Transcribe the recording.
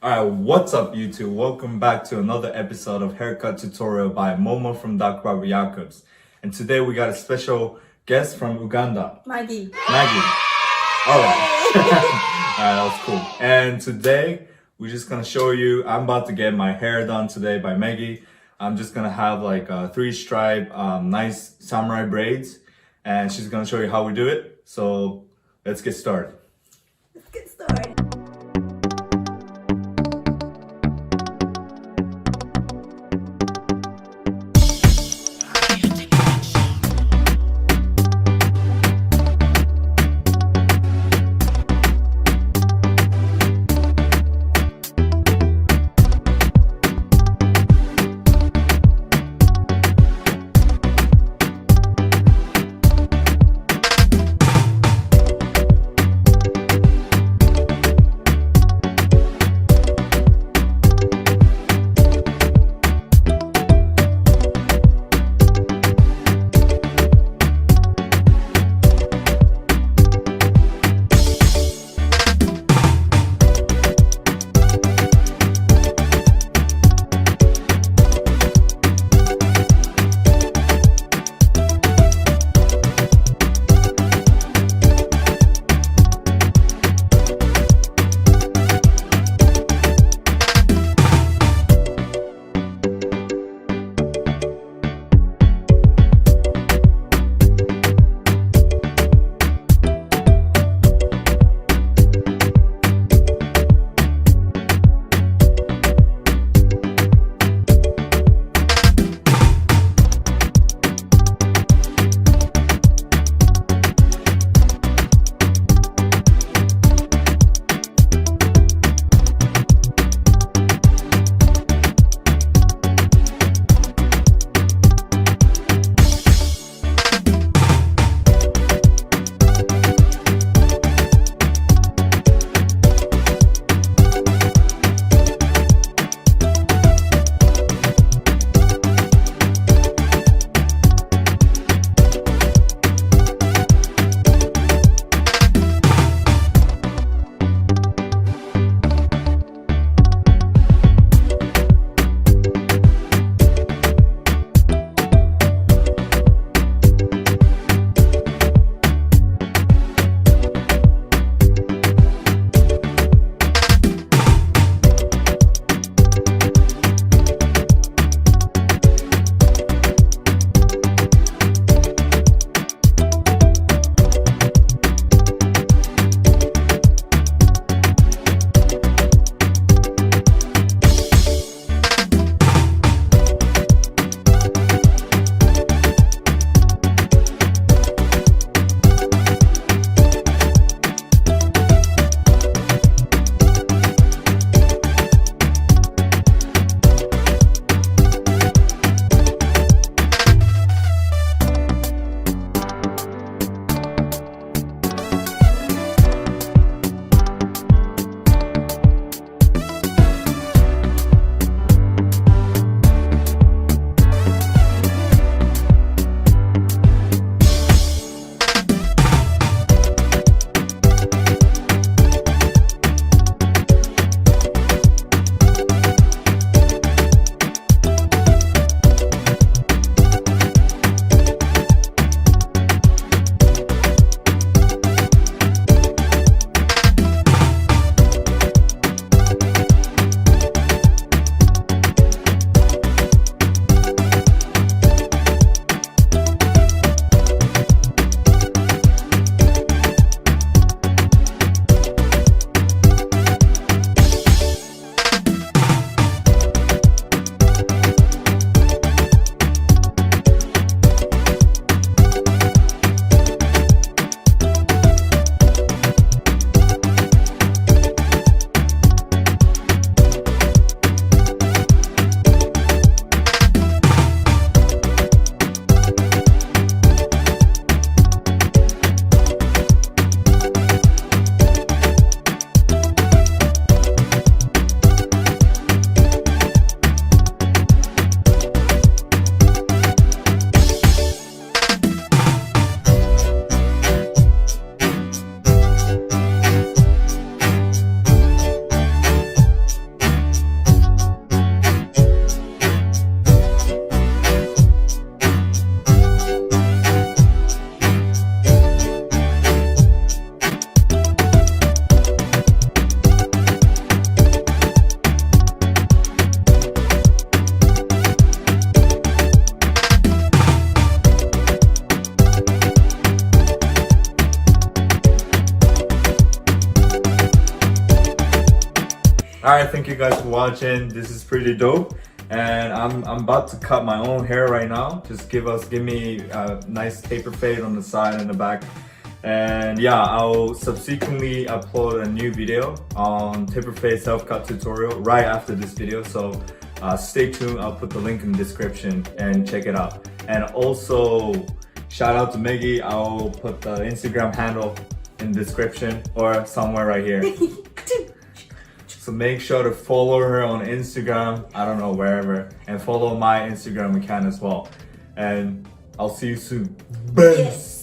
Alright, what's up YouTube? Welcome back to another episode of Haircut Tutorial by Momo from Dark Barber Jacobs. And today we got a special guest from Uganda. Maggie. Maggie. Alright. Alright, that was cool. And today we're just gonna show you, I'm about to get my hair done today by Maggie. I'm just gonna have like a 3-stripe, nice samurai braids. And she's gonna show you how we do it. So let's get started. Let's get started. Alright, thank you guys for watching. This is pretty dope. And I'm about to cut my own hair right now. Just give me a nice taper fade on the side and the back. And yeah, I'll subsequently upload a new video on taper fade self-cut tutorial right after this video. So stay tuned. I'll put the link in the description and check it out. And also shout out to Maggie. I'll put the Instagram handle in the description or somewhere right here. So make sure to follow her on Instagram, I don't know, wherever, and follow my Instagram account as well. And I'll see you soon. Peace.